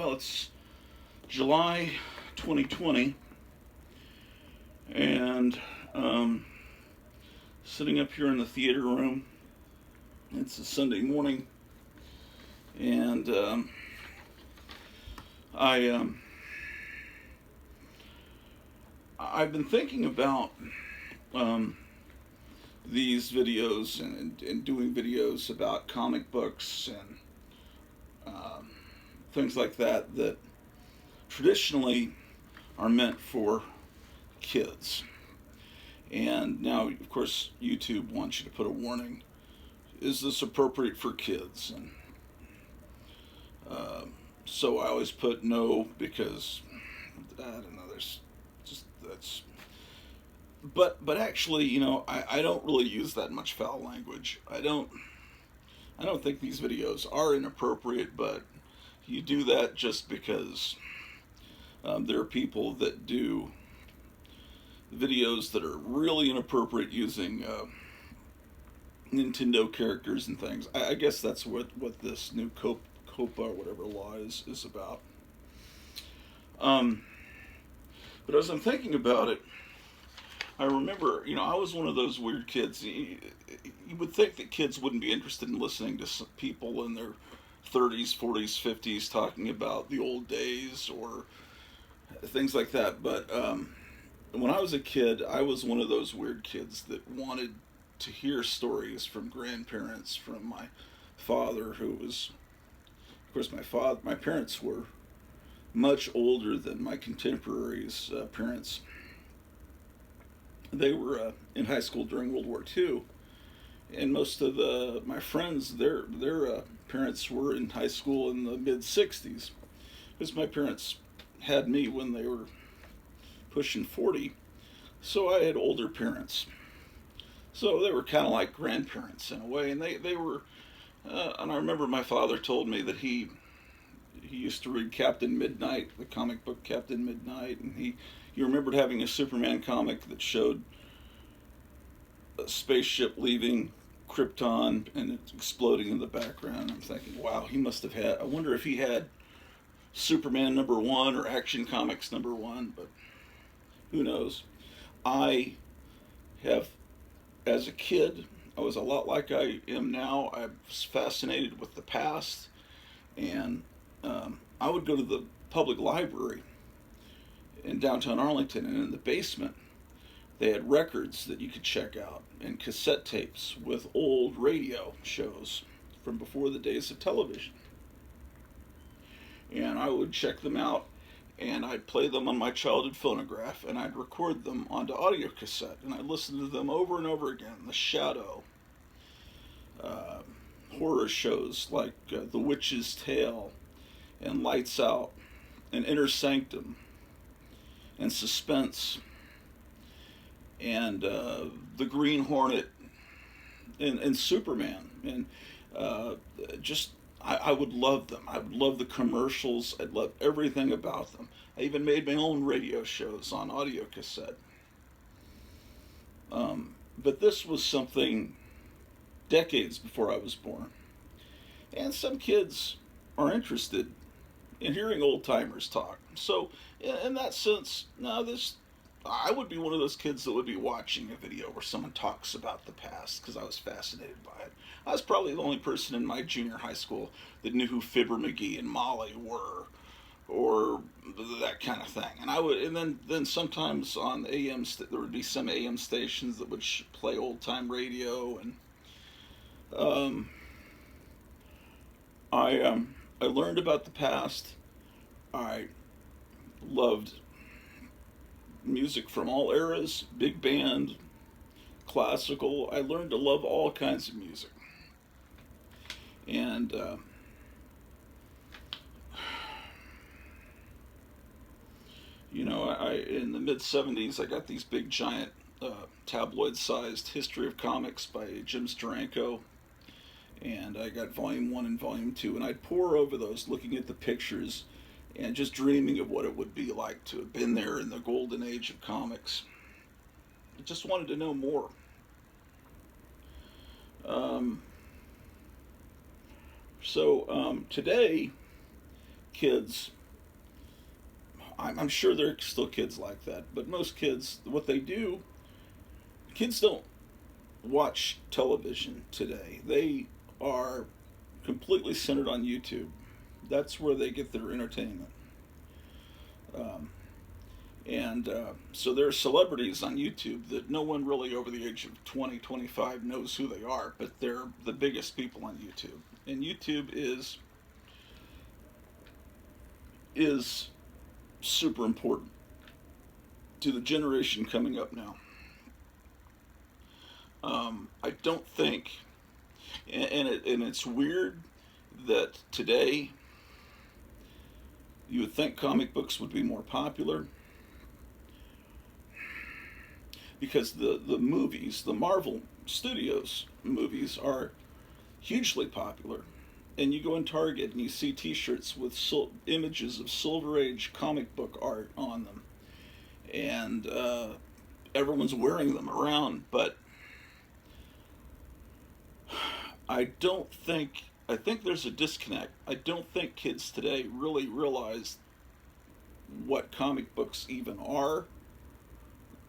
Well, it's July 2020, and um, sitting up here in the theater room. It's a Sunday morning, and I I've been thinking about um, these videos and doing videos about comic books and um, things like that traditionally are meant for kids. And now, of course, YouTube wants you to put a warning: is this appropriate for kids? And uh, so I always put no, because I don't know. There's just that's. But actually, I don't really use that much foul language. I don't think these videos are inappropriate, but you do that just because there are people that do videos that are really inappropriate using Nintendo characters and things. I guess that's what this new COPA or whatever law is about. Um, but as I'm thinking about it, I remember, I was one of those weird kids. You would think that kids wouldn't be interested in listening to some people in their 30s, 40s, 50s talking about the old days or things like that. But when I was a kid, I was one of those weird kids that wanted to hear stories from grandparents, from my father, who was, of course, my parents were much older than my contemporaries' parents. They were in high school during World War II, and most of my friends, their parents were in high school in the mid '60s, because my parents had me when they were pushing 40, so I had older parents. So they were kind of like grandparents in a way, and they were. And I remember my father told me that he used to read Captain Midnight, the comic book Captain Midnight, and he remembered having a Superman comic that showed a spaceship leaving Krypton and it's exploding in the background. I'm thinking, wow, he must have had. I wonder if he had Superman #1 or Action Comics #1, but who knows? I have, as a kid, I was a lot like I am now. I was fascinated with the past, and I would go to the public library in downtown Arlington, and in the basement, they had records that you could check out and cassette tapes with old radio shows from before the days of television. And I would check them out, and I'd play them on my childhood phonograph, and I'd record them onto audio cassette, and I'd listen to them over and over again. The Shadow, uh, horror shows like The Witch's Tale, and Lights Out, and Inner Sanctum, and Suspense, and The Green Hornet, and Superman, and just I would love them. I would love the commercials. I'd love everything about them. I even made my own radio shows on audio cassette. But this was something decades before I was born. And some kids are interested in hearing old timers talk. So, in that sense, now this, I would be one of those kids that would be watching a video where someone talks about the past because I was fascinated by it. I was probably the only person in my junior high school that knew who Fibber McGee and Molly were, or that kind of thing. And then sometimes on there would be some AM stations that would play old time radio, and um, I learned about the past. I loved music from all eras, big band, classical. I learned to love all kinds of music. And I in the mid '70s, I got these big giant tabloid-sized History of Comics by Jim Steranko, and I got Volume 1 and Volume 2, and I'd pore over those, looking at the pictures and just dreaming of what it would be like to have been there in the golden age of comics. I just wanted to know more. So today, kids, I'm sure there are still kids like that, but most kids, what they do, kids don't watch television today. They are completely centered on YouTube. That's where they get their entertainment. Um, and so there are celebrities on YouTube that no one really over the age of 20, 25 knows who they are, but they're the biggest people on YouTube. And YouTube is super important to the generation coming up now. I don't think, and it's weird that today you would think comic books would be more popular because the movies, the Marvel Studios movies, are hugely popular. And you go in Target and you see T-shirts with images of Silver Age comic book art on them, and everyone's wearing them around. But I think there's a disconnect. I don't think kids today really realize what comic books even are.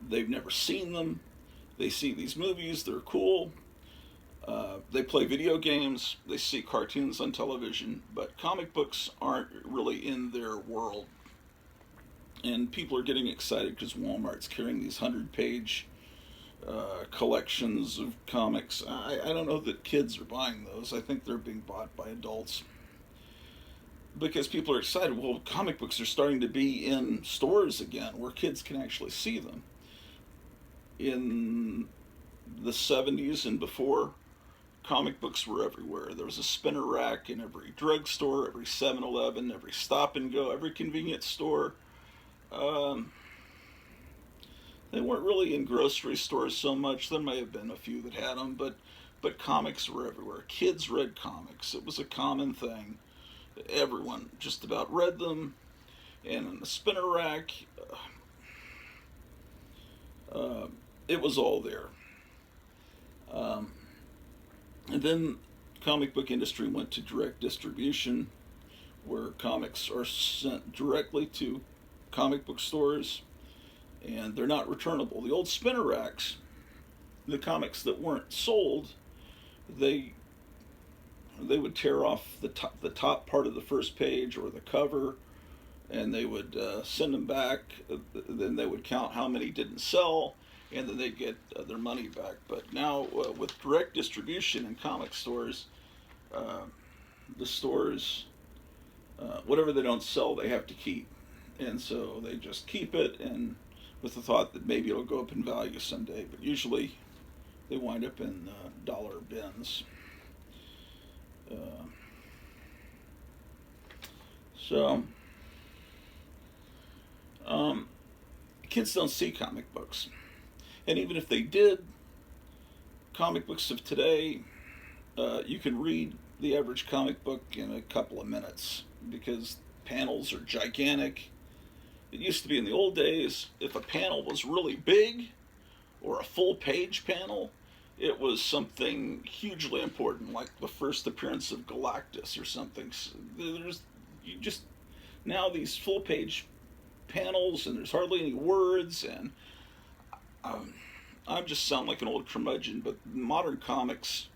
They've never seen them. They see these movies, they're cool. They play video games, they see cartoons on television, but comic books aren't really in their world. And people are getting excited because Walmart's carrying these 100-page collections of comics. I don't know that kids are buying those. I think they're being bought by adults. Because people are excited. Well, comic books are starting to be in stores again where kids can actually see them. In the 70s and before, comic books were everywhere. There was a spinner rack in every drugstore, every 7-Eleven, every stop and go, every convenience store. Um, they weren't really in grocery stores so much. There may have been a few that had them, but comics were everywhere. Kids read comics. It was a common thing. Everyone just about read them. And in the spinner rack, it was all there. Um, and then comic book industry went to direct distribution, where comics are sent directly to comic book stores, and they're not returnable. The old spinner racks, the comics that weren't sold, they would tear off the top part of the first page or the cover, and they would send them back. Then they would count how many didn't sell, and then they'd get their money back. But now with direct distribution in comic stores, the stores, whatever they don't sell, they have to keep, and so they just keep it, and with the thought that maybe it'll go up in value someday. But usually, they wind up in dollar bins. Uh, so, kids don't see comic books. And even if they did, comic books of today, you can read the average comic book in a couple of minutes because panels are gigantic. It used to be in the old days, if a panel was really big or a full page panel, it was something hugely important, like the first appearance of Galactus or something. Now these full page panels and there's hardly any words, and I just sound like an old curmudgeon, but modern comics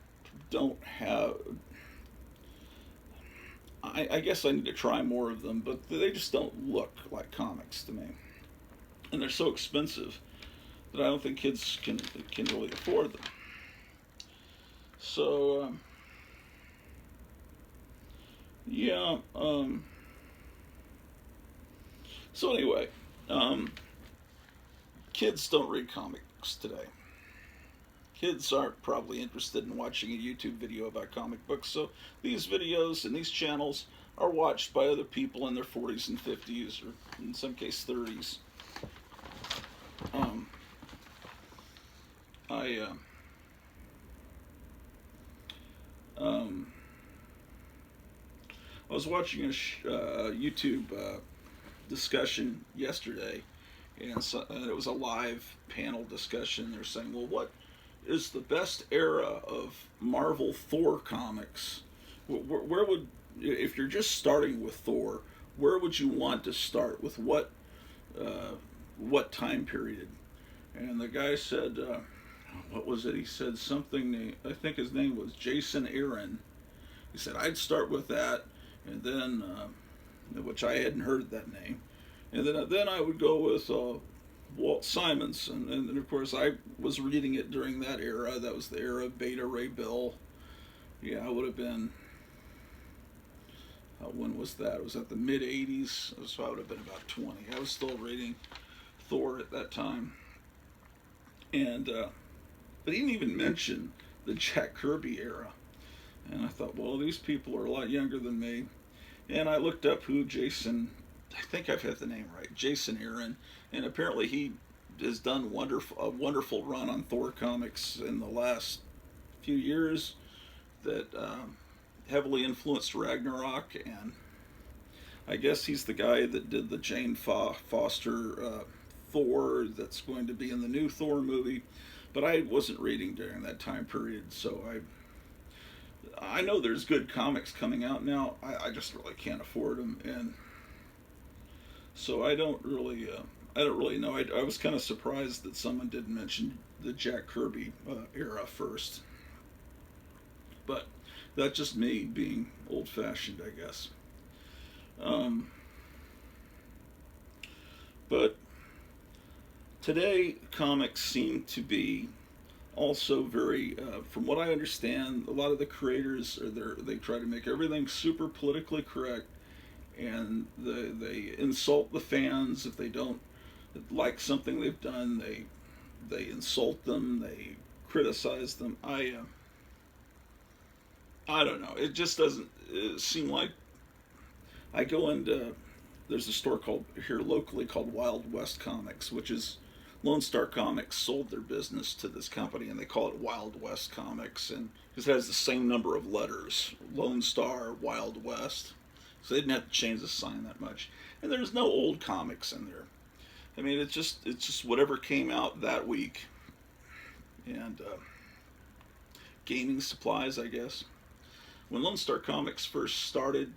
don't have. I guess I need to try more of them, but they just don't look like comics to me, and they're so expensive that I don't think kids can really afford them. So yeah. So anyway, kids don't read comics today. Kids aren't probably interested in watching a YouTube video about comic books, so these videos and these channels are watched by other people in their 40s and 50s, or in some case 30s. Um, I I was watching a YouTube discussion yesterday, and it was a live panel discussion. They're saying, well, what is the best era of Marvel Thor comics? Where would, if you're just starting with Thor, where would you want to start with what time period? And the guy said, what was it? He said something. I think his name was Jason Aaron. He said I'd start with that, and then, which I hadn't heard that name, and then I would go with Walt Simonson, and of course I was reading it during that era. That was the era of Beta Ray Bill. Yeah, I would have been. When was that? It was at the mid '80s, so I would have been about 20. I was still reading Thor at that time, and but he didn't even mention the Jack Kirby era. And I thought, well, these people are a lot younger than me. And I looked up who Jason, I think I've had the name right, Jason Aaron, and apparently he has done a wonderful run on Thor comics in the last few years that heavily influenced Ragnarok, and I guess he's the guy that did the Jane Foster Thor that's going to be in the new Thor movie. But I wasn't reading during that time period, so I know there's good comics coming out now. I just really can't afford them, and so I don't really know. I was kind of surprised that someone didn't mention the Jack Kirby era first, but that's just me being old-fashioned, I guess. But today, comics seem to be also very, from what I understand, a lot of the creators they try to make everything super politically correct, and they insult the fans if they don't like something they've done. They insult them. They criticize them. I don't know. It just doesn't seem like. I go into there's a store called here locally called Wild West Comics, which is Lone Star Comics sold their business to this company, and they call it Wild West Comics, and it has the same number of letters, Lone Star, Wild West. So they didn't have to change the sign that much, and there's no old comics in there. I mean, it's just whatever came out that week, and gaming supplies, I guess. When Lone Star Comics first started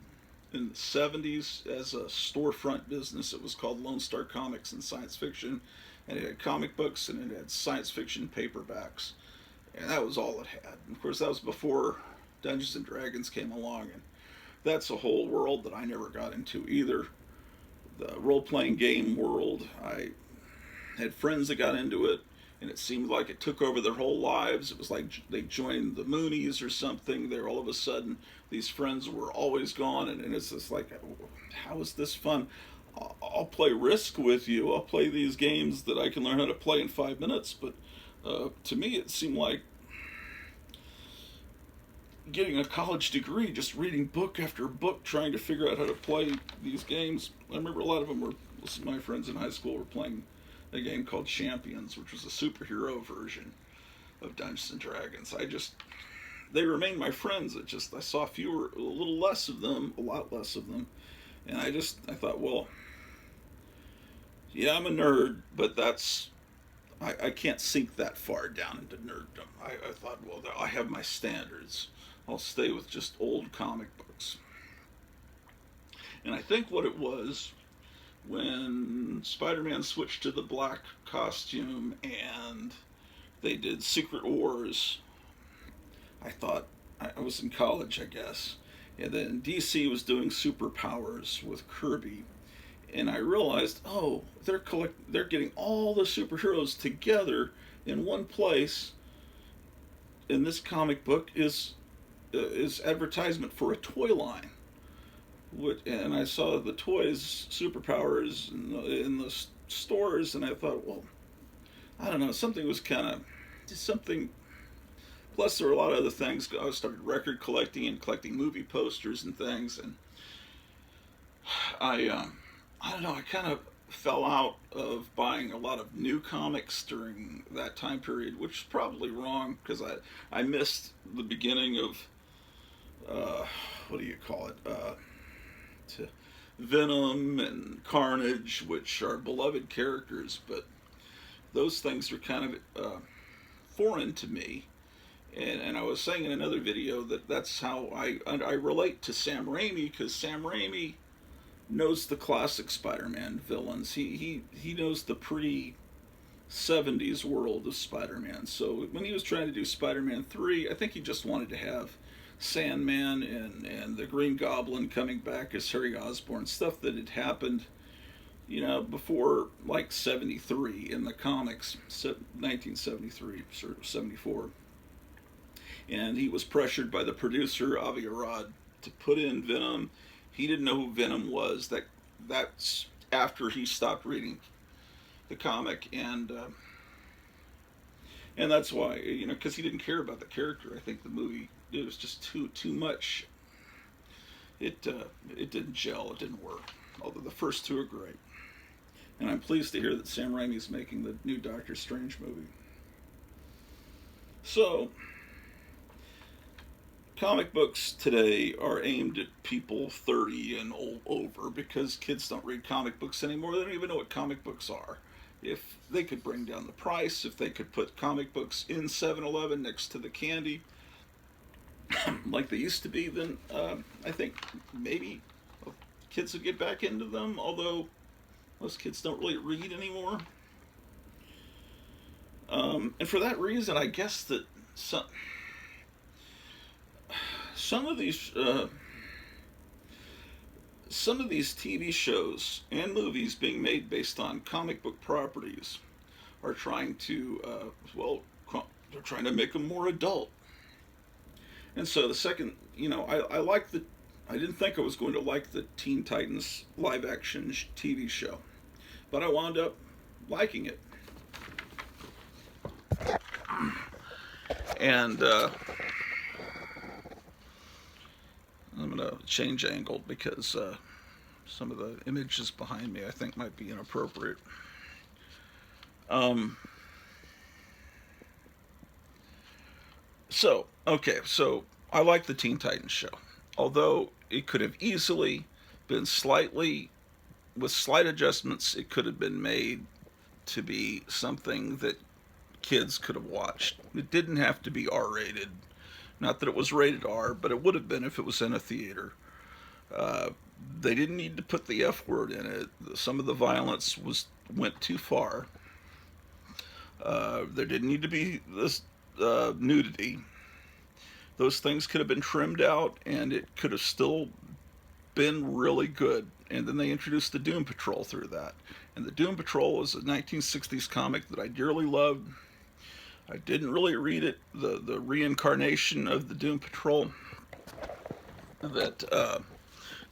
in the 70s as a storefront business, it was called Lone Star Comics and Science Fiction, and it had comic books and it had science fiction paperbacks, and that was all it had. And of course, that was before Dungeons and Dragons came along, and that's a whole world that I never got into either. The role-playing game world, I had friends that got into it, and it seemed like it took over their whole lives. It was like they joined the Moonies or something. There, all of a sudden, these friends were always gone, and it's just like, how is this fun? I'll play Risk with you. I'll play these games that I can learn how to play in 5 minutes. But to me, it seemed like getting a college degree, just reading book after book, trying to figure out how to play these games. I remember a lot of them were, my friends in high school were playing a game called Champions, which was a superhero version of Dungeons and Dragons. They remained my friends. I saw a little less of them, a lot less of them. And I thought, well, yeah, I'm a nerd, but I can't sink that far down into nerddom. I thought, well, I have my standards. I'll stay with just old comic books. And I think what it was, when Spider-Man switched to the black costume and they did Secret Wars, I thought, I was in college, I guess, and then DC was doing Superpowers with Kirby, and I realized, oh, they're getting all the superheroes together in one place, and this comic book is advertisement for a toy line. And I saw the toys, Superpowers, in the stores, and I thought, well, I don't know, something was kind of, just something. Plus, there were a lot of other things. I started record collecting and collecting movie posters and things, and I don't know, I kind of fell out of buying a lot of new comics during that time period, which is probably wrong, because I missed the beginning of, what do you call it, to Venom and Carnage, which are beloved characters, but those things are kind of foreign to me. And I was saying in another video that's how I relate to Sam Raimi, because Sam Raimi knows the classic Spider-Man villains. He knows the pre-70s world of Spider-Man. So when he was trying to do Spider-Man 3, I think he just wanted to have Sandman and the Green Goblin coming back as Harry Osborn, stuff that had happened, you know, before like 73 in the comics, 1973 or 74. And he was pressured by the producer Avi Arad to put in Venom. He didn't know who Venom was. That's after he stopped reading the comic, and that's why, you know, because he didn't care about the character. I think the movie, it was just too much. It didn't gel. It didn't work. Although the first two are great, and I'm pleased to hear that Sam Raimi's making the new Doctor Strange movie. So, comic books today are aimed at people 30 and over because kids don't read comic books anymore. They don't even know what comic books are. If they could bring down the price, if they could put comic books in 7-Eleven next to the candy, like they used to be, then I think maybe kids would get back into them, although most kids don't really read anymore. And for that reason, I guess that some of these TV shows and movies being made based on comic book properties are trying to they're trying to make them more adult. And so the second, you know, I didn't think I was going to like the Teen Titans live action TV show, but I wound up liking it. And I'm going to change angle because some of the images behind me I think might be inappropriate. So I like the Teen Titans show, although it could have easily been with slight adjustments, it could have been made to be something that kids could have watched. It didn't have to be R-rated. Not that it was rated R, but it would have been if it was in a theater. They didn't need to put the F word in it. Some of the violence went too far. There didn't need to be this nudity. Those things could have been trimmed out, and it could have still been really good. And then they introduced the Doom Patrol through that. And the Doom Patrol was a 1960s comic that I dearly loved. I didn't really read it, the reincarnation of the Doom Patrol that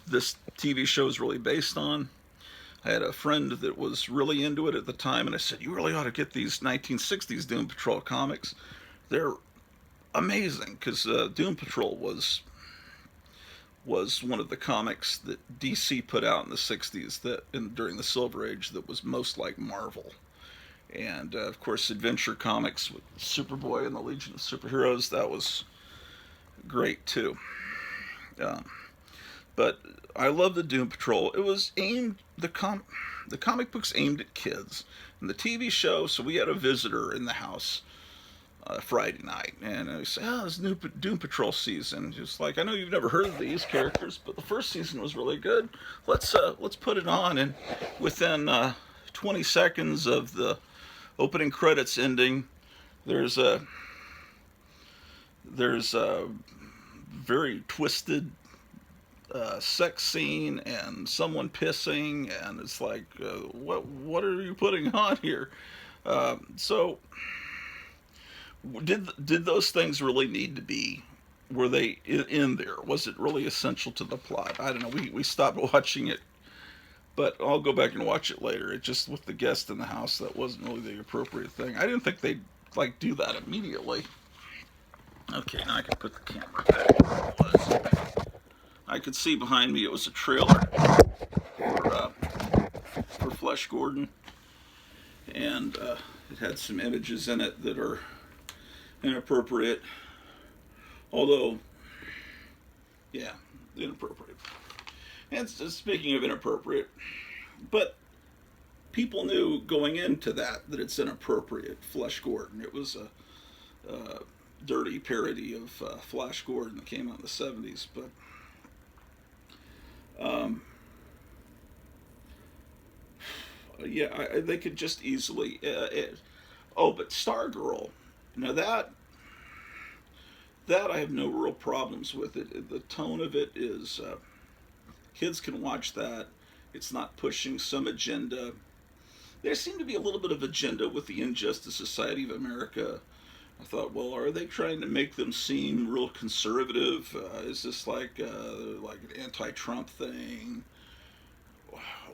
this TV show is really based on. I had a friend that was really into it at the time, and I said, you really ought to get these 1960s Doom Patrol comics. They're amazing, because Doom Patrol was one of the comics that DC put out in the 60s during the Silver Age that was most like Marvel. And of course, Adventure Comics with Superboy and the Legion of Superheroes, that was great too. But I love the Doom Patrol. It was the comic books aimed at kids, and the TV show. So we had a visitor in the house Friday night, and I said, "Oh, it's new Doom Patrol season." Just like, I know you've never heard of these characters, but the first season was really good. Let's put it on. And within 20 seconds of the opening credits ending, there's a very twisted sex scene and someone pissing, and it's like, what are you putting on here? So did those things really need to be? Were they in there? Was it really essential to the plot? I don't know. We stopped watching it, but I'll go back and watch it later. It just, with the guest in the house, that wasn't really the appropriate thing. I didn't think they'd do that immediately. Okay, now I can put the camera back where it was. I could see behind me it was a trailer for Flash Gordon, and it had some images in it that are inappropriate. Although, yeah, inappropriate. And speaking of inappropriate, but people knew going into that it's inappropriate. Flash Gordon. It was a dirty parody of Flash Gordon that came out in the 70s, but Yeah, they could just easily. Oh, but Stargirl, now that I have no real problems with it. The tone of it is kids can watch that. It's not pushing some agenda. There seemed to be a little bit of agenda with the Injustice Society of America. I thought, well, are they trying to make them seem real conservative? Is this like an anti-Trump thing?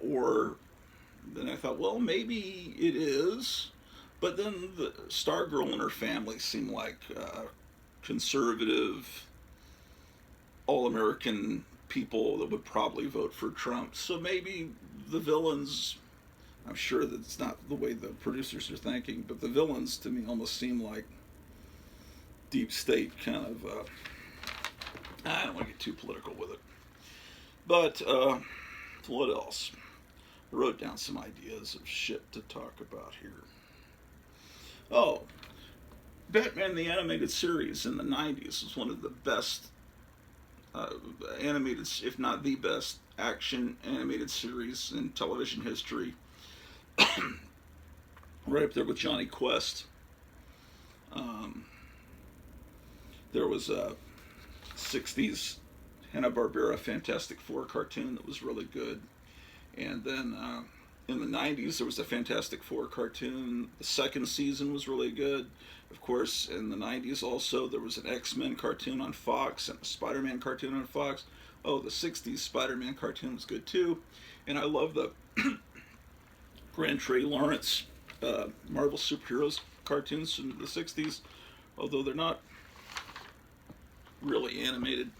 Or then I thought, well, maybe it is. But then the Stargirl and her family seem like conservative, all-American people that would probably vote for Trump. So maybe the villains. I'm sure that it's not the way the producers are thinking, but the villains to me almost seem like deep state kind of. I don't want to get too political with it. But what else? I wrote down some ideas of shit to talk about here. Oh, Batman the Animated Series in the 90s was one of the best animated, if not the best, action animated series in television history. Right up there with Johnny Quest. Um, there was a 60s Hanna-Barbera Fantastic Four cartoon that was really good. And then in the 90s, there was a Fantastic Four cartoon. The second season was really good. Of course, in the 90s also, there was an X-Men cartoon on Fox and a Spider-Man cartoon on Fox. Oh, the 60s Spider-Man cartoon was good too. And I love the Grant Trey Lawrence Marvel superheroes cartoons from the 60s, although they're not really animated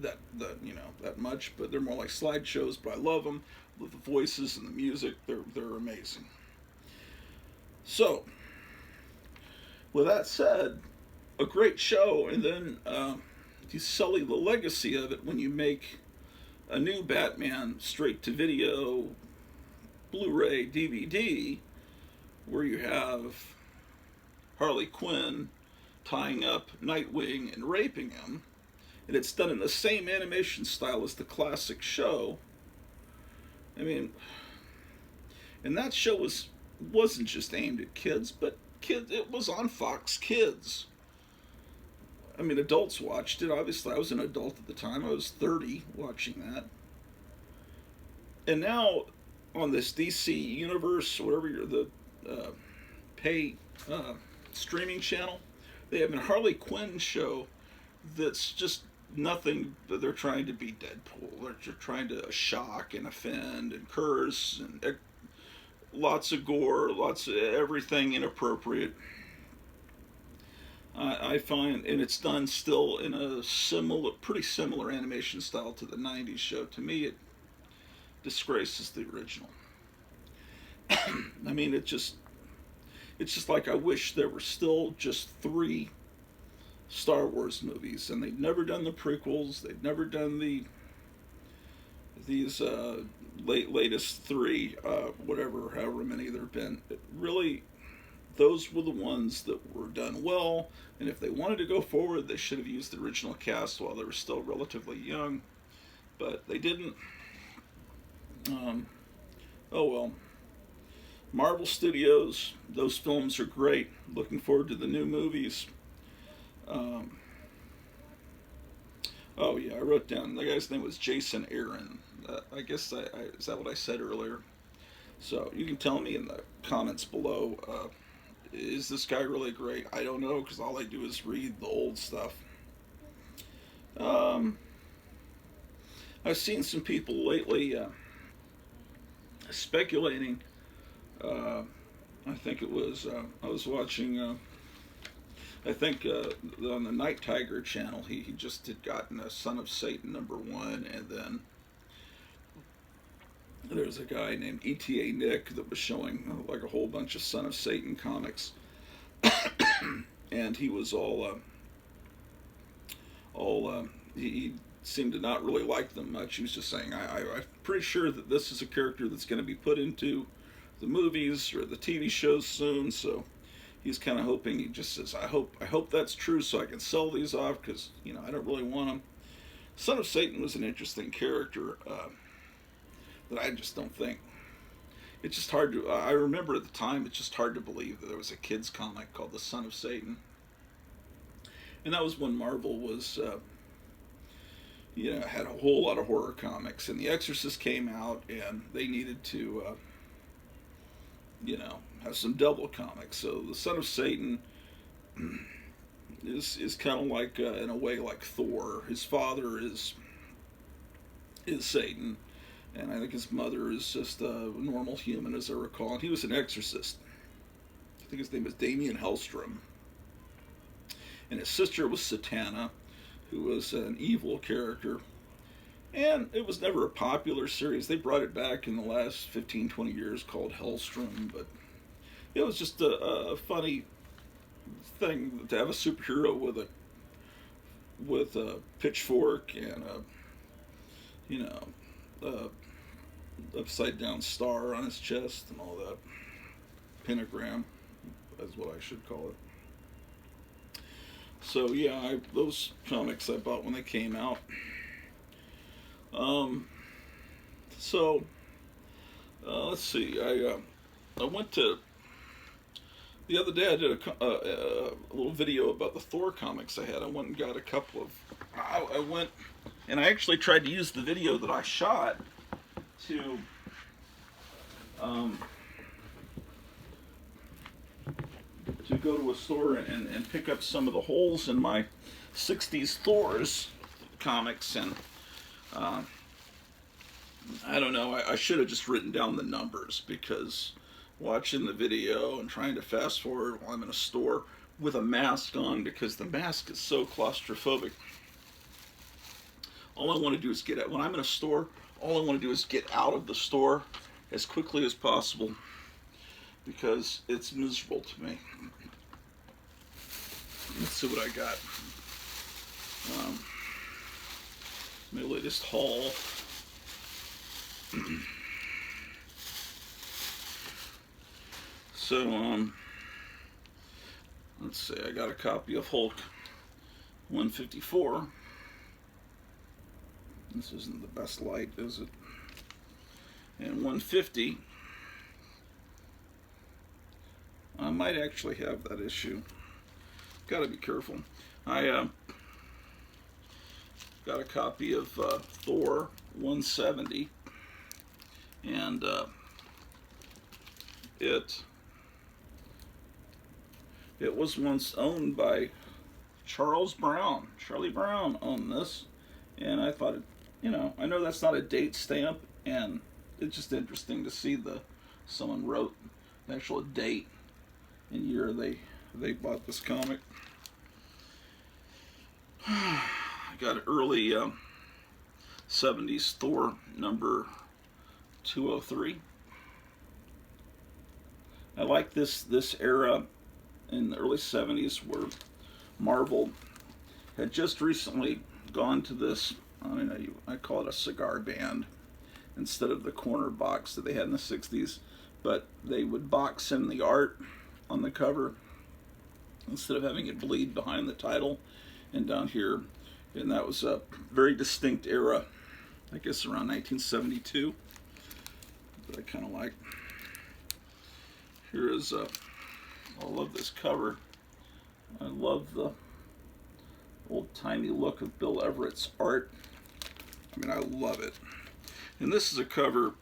that much, but they're more like slideshows. But I love them. With the voices and the music, they're amazing. So, with that said, a great show, and then you sully the legacy of it when you make a new Batman straight to video, Blu-ray, DVD, where you have Harley Quinn tying up Nightwing and raping him, and it's done in the same animation style as the classic show. I mean, and that show wasn't just aimed at kids, but it was on Fox Kids. I mean, adults watched it. Obviously, I was an adult at the time. I was 30 watching that. And now on this DC Universe, whatever the pay streaming channel, they have a Harley Quinn show that's just nothing. They're trying to be Deadpool. They're trying to shock and offend and curse and lots of gore, lots of everything inappropriate. I find, and it's done still in a pretty similar animation style to the '90s show. To me, it disgraces the original. I mean, it's just like I wish there were still just 3 Star Wars movies, and they'd never done the prequels. They'd never done these latest 3, however many there've been. Really, those were the ones that were done well. And if they wanted to go forward, they should have used the original cast while they were still relatively young. But they didn't. Oh well. Marvel Studios, those films are great. Looking forward to the new movies. Oh yeah, I wrote down the guy's name was Jason Aaron. I guess is that what I said earlier? So you can tell me in the comments below. Is this guy really great? I don't know, because all I do is read the old stuff. I've seen some people lately speculating. I think it was I was watching. I think on the Night Tiger channel, he just had gotten a Son of Satan #1, and then there's a guy named ETA Nick that was showing like a whole bunch of Son of Satan comics, and he was he seemed to not really like them much. He was just saying, I'm pretty sure that this is a character that's going to be put into the movies or the TV shows soon, so he's kind of hoping. He just says, I hope that's true so I can sell these off, because I don't really want them. Son of Satan was an interesting character that I just don't think it's just hard to. I remember at the time, it's just hard to believe that there was a kids comic called The Son of Satan, and that was when Marvel was, had a whole lot of horror comics, and The Exorcist came out, and they needed to, have some double comics. So The Son of Satan is kind of like, in a way, like Thor. His father is Satan, and I think his mother is just a normal human, as I recall. And he was an exorcist. I think his name was Damien Hellstrom. And his sister was Satana, who was an evil character. And it was never a popular series. They brought it back in the last 15, 20 years called Hellstrom, but it was just a funny thing to have a superhero with a pitchfork and a upside down star on his chest and all that. Pentagram, is what I should call it. So yeah, those comics I bought when they came out. So let's see. I went to the other day. I did a little video about the Thor comics I had. I went and got a couple of. I went and I actually tried to use the video that I shot to go to a store and pick up some of the holes in my 60s Thor's comics, and I don't know, I should have just written down the numbers, because watching the video and trying to fast forward while I'm in a store with a mask on, because the mask is so claustrophobic. All I want to do is get out. When I'm in a store, all I want to do is get out of the store as quickly as possible, because it's miserable to me. Let's see what I got. My latest haul. So, let's see, I got a copy of Hulk 154. This isn't the best light, is it? And 150. I might actually have that issue. Got to be careful. I got a copy of Thor 170, and it was once owned by Charlie Brown owned this, and I thought, I know that's not a date stamp, and it's just interesting to see someone wrote the actual date and year they bought this comic. I got an early 70s Thor number 203. I like this era in the early 70s where Marvel had just recently gone to this, I call it a cigar band instead of the corner box that they had in the 60s, but they would box in the art on the cover instead of having it bleed behind the title and down here. And that was a very distinct era, I guess around 1972, that I kind of like. Here is I love this cover. I love the old-timey look of Bill Everett's art. I love it. And this is a cover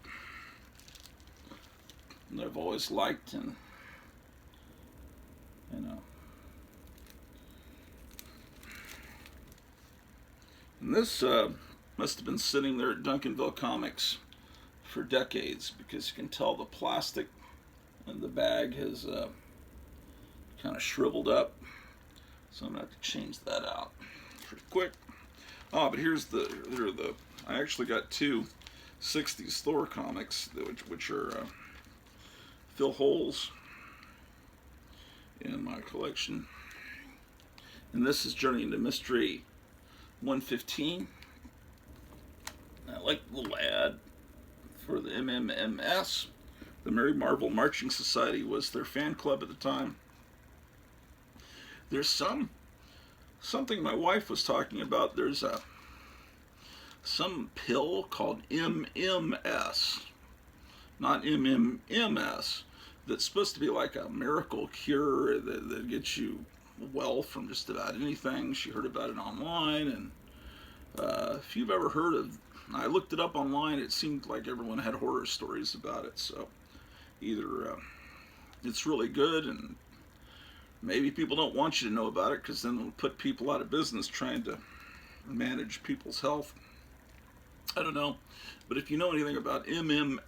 that I've always liked, and and this must have been sitting there at Duncanville Comics for decades, because you can tell the plastic and the bag has kind of shriveled up. So I'm going to have to change that out pretty quick. But here are the I actually got two 60s Thor comics, which are fill holes in my collection. And this is Journey into Mystery 115. I like the little ad for the MMMS. The Merry Marvel Marching Society was their fan club at the time. There's something my wife was talking about. There's some pill called MMS, not MMS, that's supposed to be like a miracle cure that gets you well from just about anything. She heard about it online, and if you've ever heard of, I looked it up online. It seemed like everyone had horror stories about it. So either it's really good, and maybe people don't want you to know about it because then it'll put people out of business trying to manage people's health. I don't know, but if you know anything about MMS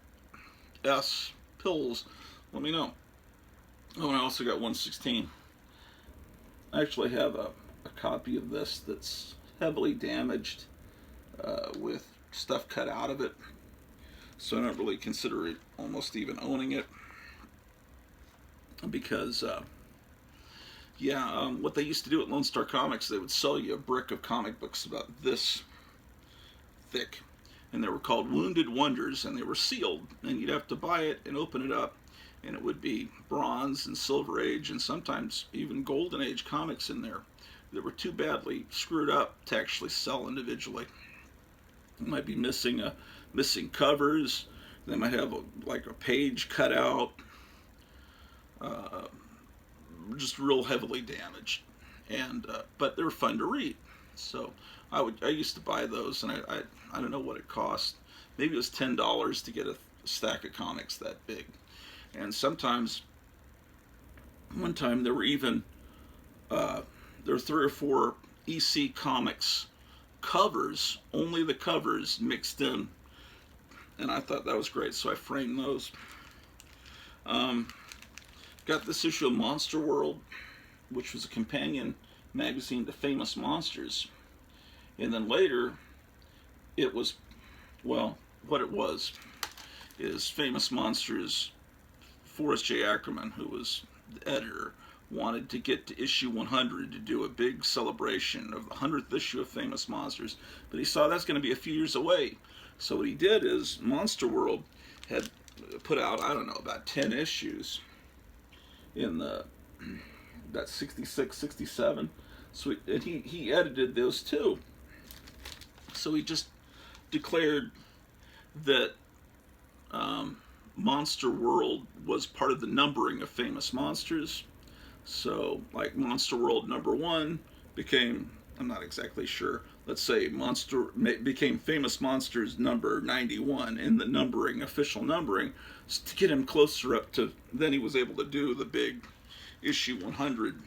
pills, let me know. Oh, and I also got 116. I actually have a copy of this that's heavily damaged with stuff cut out of it, so I don't really consider it almost even owning it because what they used to do at Lone Star Comics, they would sell you a brick of comic books about this thick, and they were called Wounded Wonders, and they were sealed, and you'd have to buy it and open it up, and it would be Bronze and Silver Age and sometimes even Golden Age comics in there that were too badly screwed up to actually sell individually. You might be missing covers. They might have like a page cut out, just real heavily damaged, and but they're fun to read. So I used to buy those, and I don't know what it cost. Maybe it was $10 to get a stack of comics that big. And sometimes, one time there were even there were 3 or 4 EC Comics covers, only the covers mixed in, and I thought that was great, so I framed those. Got this issue of Monster World, which was a companion magazine to Famous Monsters, and then later it was, well, what it was is Famous Monsters. Forrest J. Ackerman, who was the editor, wanted to get to issue 100 to do a big celebration of the 100th issue of Famous Monsters, but he saw that's going to be a few years away. So what he did is Monster World had put out, I don't know, about 10 issues in that 66, 67. So he edited those too. So he just declared that Monster World was part of the numbering of Famous Monsters. So, like Monster World #1 became, I'm not exactly sure, let's say became Famous Monsters number 91 in the numbering, official numbering, to get him closer up to, then he was able to do the big issue 100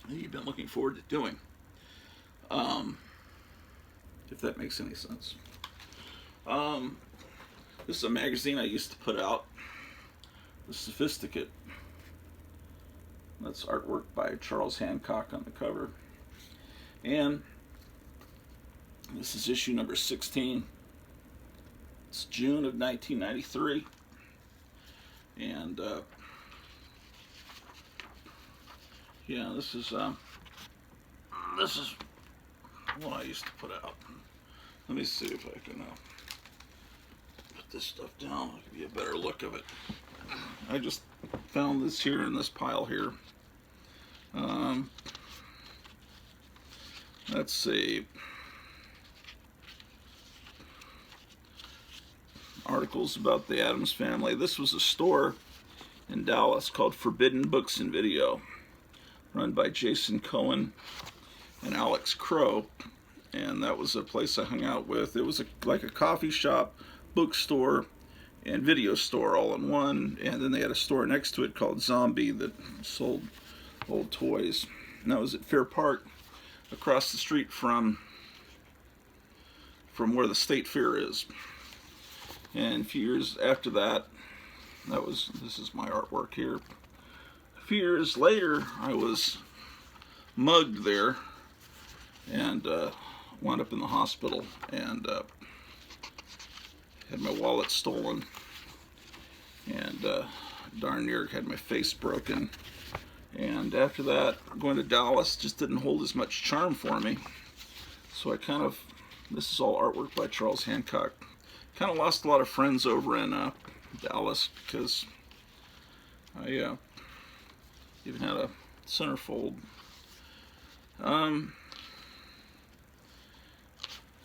that he'd been looking forward to doing. If that makes any sense. This is a magazine I used to put out, The Sophisticate. That's artwork by Charles Hancock on the cover. And this is issue number 16. It's June of 1993. And this is what I used to put out. Let me see if I can put this stuff down. I'll give you a better look of it. I just found this here in this pile here. Let's see. Articles about the Addams Family. This was a store in Dallas called Forbidden Books and Video, run by Jason Cohen and Alex Crow, and that was a place I hung out with. It was like a coffee shop, bookstore, and video store all in one, and then they had a store next to it called Zombie that sold old toys, and that was at Fair Park, across the street from where the State Fair is. And a few years after that, this is my artwork here. A few years later, I was mugged there and wound up in the hospital, and had my wallet stolen, and darn near had my face broken. And after that, going to Dallas just didn't hold as much charm for me. So this is all artwork by Charles Hancock. Kind of lost a lot of friends over in Dallas because I even had a centerfold. I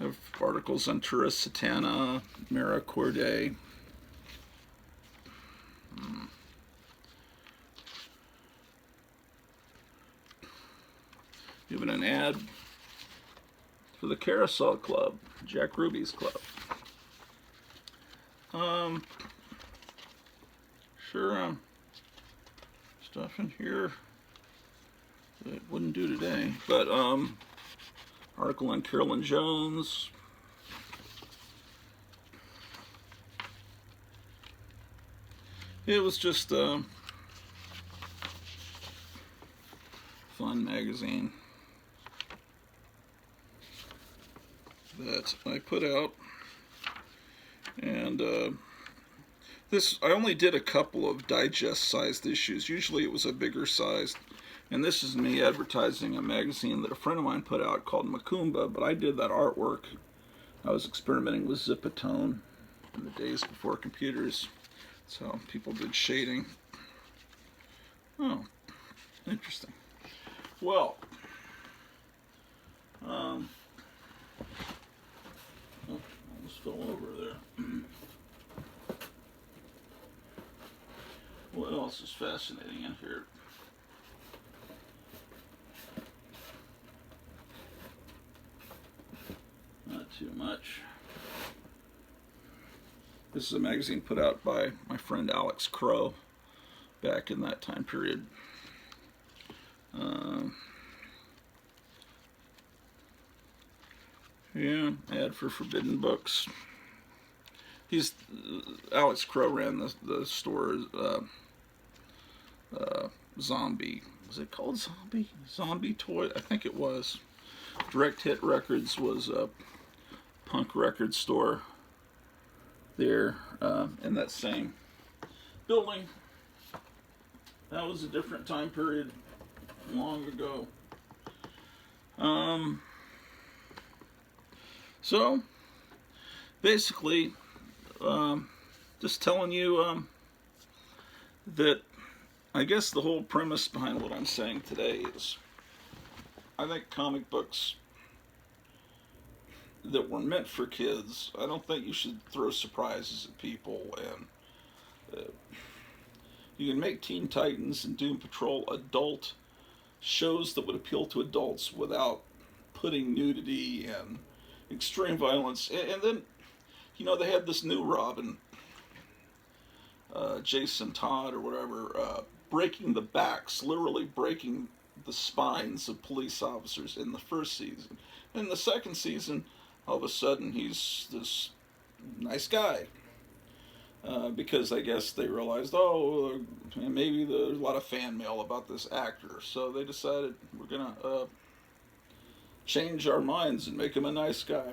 have articles on Tura Satana, Mara Corday, to the Carousel Club, Jack Ruby's club. Sure, stuff in here that wouldn't do today, but article on Carolyn Jones. It was just a fun magazine that I put out, and this, I only did a couple of digest-sized issues. Usually it was a bigger size, and this is me advertising a magazine that a friend of mine put out called Macumba, but I did that artwork. I was experimenting with Zipatone in the days before computers. That's how people did shading. Oh, interesting. Well, almost fell over there. What else is fascinating in here? Not too much. This is a magazine put out by my friend Alex Crow back in that time period. Yeah, ad for Forbidden Books. Alex Crow ran the store. Zombie. Was it called Zombie? Zombie Toy? I think it was. Direct Hit Records was a punk record store there in that same building. That was a different time period, long ago. So, basically, just telling you that I guess the whole premise behind what I'm saying today is I think comic books that were meant for kids, I don't think you should throw surprises at people. And you can make Teen Titans and Doom Patrol adult shows that would appeal to adults without putting nudity and extreme violence. And then, you know, they had this new Robin, Jason Todd or whatever, breaking the backs, literally breaking the spines of police officers in the first season. In the second season, all of a sudden he's this nice guy. Because I guess they realized, maybe there's a lot of fan mail about this actor. So they decided, we're going to change our minds and make him a nice guy.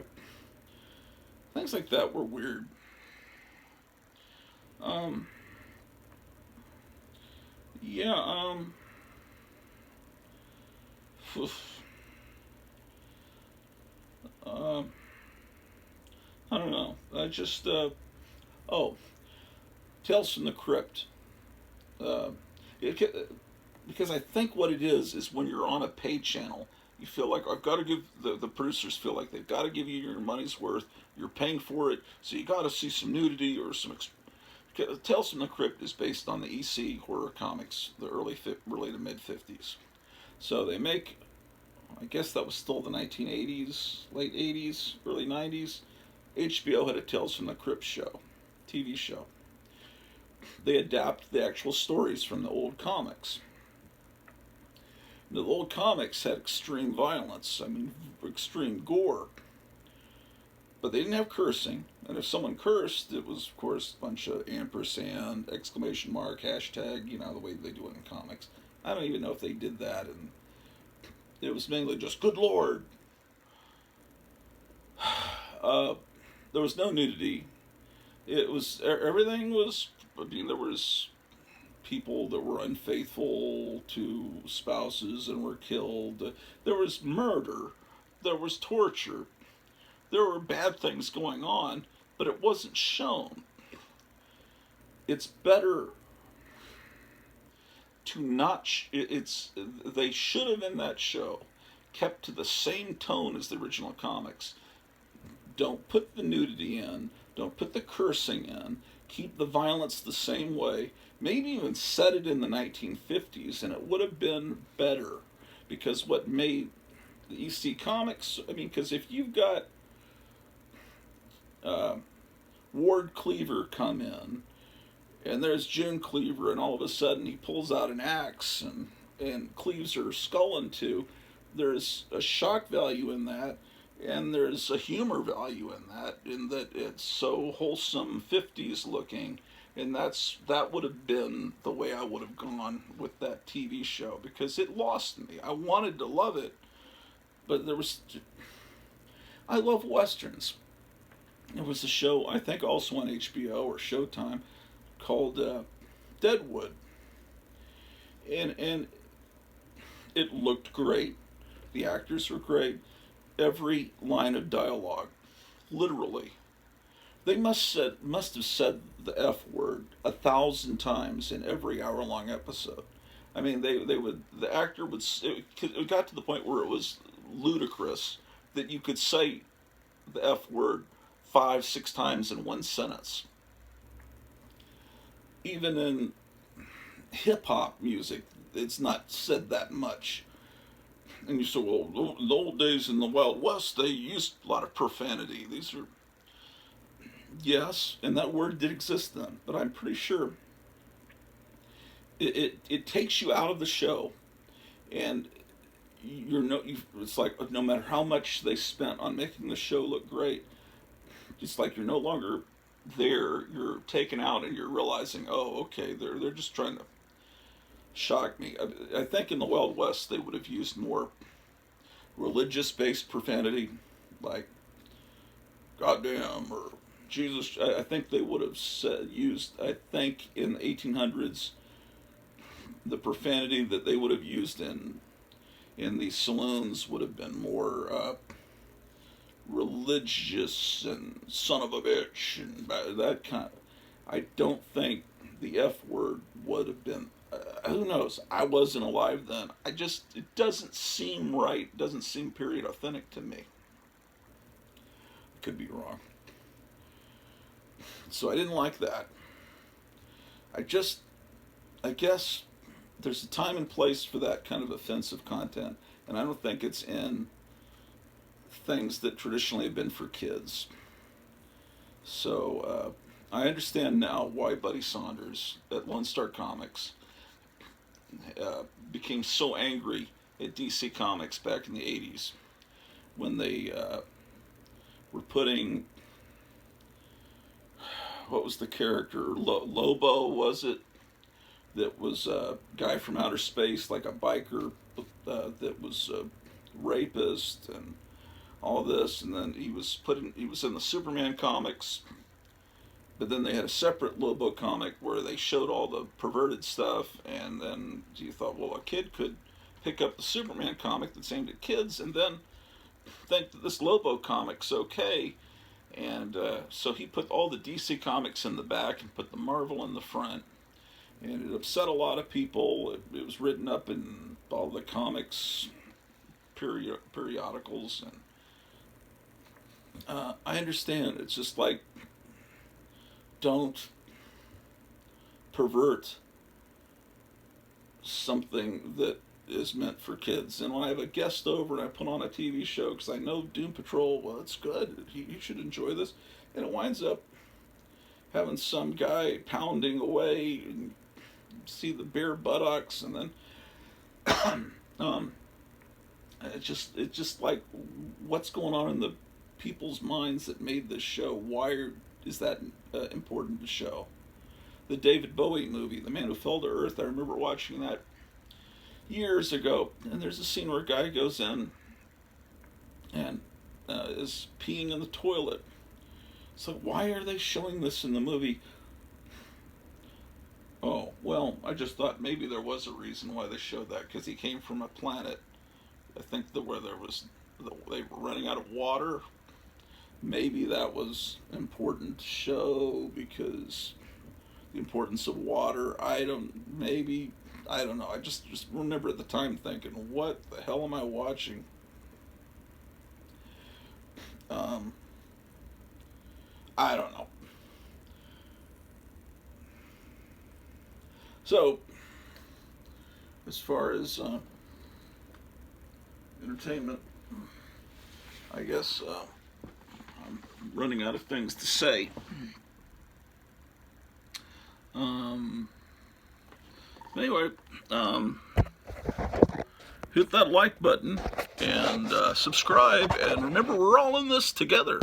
Things like that were weird. I don't know. I just, Tales from the Crypt. Because I think what it is when you're on a paid channel, you feel like I've got to give, the producers feel like they've got to give you your money's worth. You're paying for it, so you got to see some nudity or some. Tales from the Crypt is based on the EC horror comics, the early to mid 50s. So they make, I guess that was still the 1980s, late 80s, early 90s. HBO had a Tales from the Crypt show, TV show. They adapt the actual stories from the old comics. The old comics had extreme violence, extreme gore. But they didn't have cursing, and if someone cursed, it was, of course, a bunch of ampersand, exclamation mark, hashtag, the way they do it in comics. I don't even know if they did that, and it was mainly just, good Lord. There was no nudity. Everything was, there was people that were unfaithful to spouses and were killed. There was murder. There was torture. There were bad things going on, but it wasn't shown. It's better to not. They should have in that show kept to the same tone as the original comics. Don't put the nudity in. Don't put the cursing in. Keep the violence the same way. Maybe even set it in the 1950s, and it would have been better, because what made the EC Comics. I mean, because if you've got uh, Ward Cleaver come in, and there's June Cleaver, and all of a sudden he pulls out an axe and cleaves her skull in two, there's a shock value in that, and there's a humor value in that it's so wholesome 50s looking, and that would have been the way I would have gone with that TV show because it lost me. I wanted to love it, but I love westerns. There was a show I think also on HBO or Showtime called Deadwood, and it looked great. The actors were great. Every line of dialogue, literally, they must have said the F word 1,000 times in every hour-long episode. I mean, they would the actor would it got to the point where it was ludicrous that you could say the F word 5, 6 times in one sentence. Even in hip hop music, it's not said that much. And you say, well, the old days in the Wild West, they used a lot of profanity. These are, yes, and that word did exist then, but I'm pretty sure it takes you out of the show, and it's like no matter how much they spent on making the show look great, it's like you're no longer there. You're taken out, and you're realizing, oh, okay, they're just trying to shock me. I think in the Wild West they would have used more religious-based profanity, like "goddamn" or "Jesus." I think they would have used. I think in the 1800s, the profanity that they would have used in the saloons would have been more religious and "son of a bitch" and that kind. I don't think the F word would have been. Who knows? I wasn't alive then. It doesn't seem right. It doesn't seem period authentic to me. Could be wrong. So I didn't like that. I just, I guess there's a time and place for that kind of offensive content, and I don't think it's in things that traditionally have been for kids. So I understand now why Buddy Saunders at Lone Star Comics became so angry at DC Comics back in the 80s when they were putting, what was the character? Lobo, was it? That was a guy from outer space, like a biker that was a rapist and all this. And then he was in the Superman comics. But then they had a separate Lobo comic where they showed all the perverted stuff, and then you thought, well, a kid could pick up the Superman comic that's aimed at kids, and then think that this Lobo comic's okay. And so he put all the DC comics in the back and put the Marvel in the front, and it upset a lot of people. It was written up in all the comics periodicals, and I understand. It's just like, don't pervert something that is meant for kids. And when I have a guest over and I put on a TV show because I know Doom Patrol, well, it's good. He should enjoy this. And it winds up having some guy pounding away and see the bare buttocks, and then it's just like, what's going on in the people's minds that made this show? Why is that important to show? The David Bowie movie, The Man Who Fell to Earth, I remember watching that years ago, and there's a scene where a guy goes in and is peeing in the toilet. So why are they showing this in the movie? Oh, well, I just thought maybe there was a reason why they showed that, because he came from a planet, I think, where they were running out of water. Maybe that was important to show because the importance of water. I don't know. I just remember at the time thinking, what the hell am I watching? I don't know. So, as far as entertainment, I guess I'm running out of things to say. Anyway, hit that like button and subscribe, and remember, we're all in this together.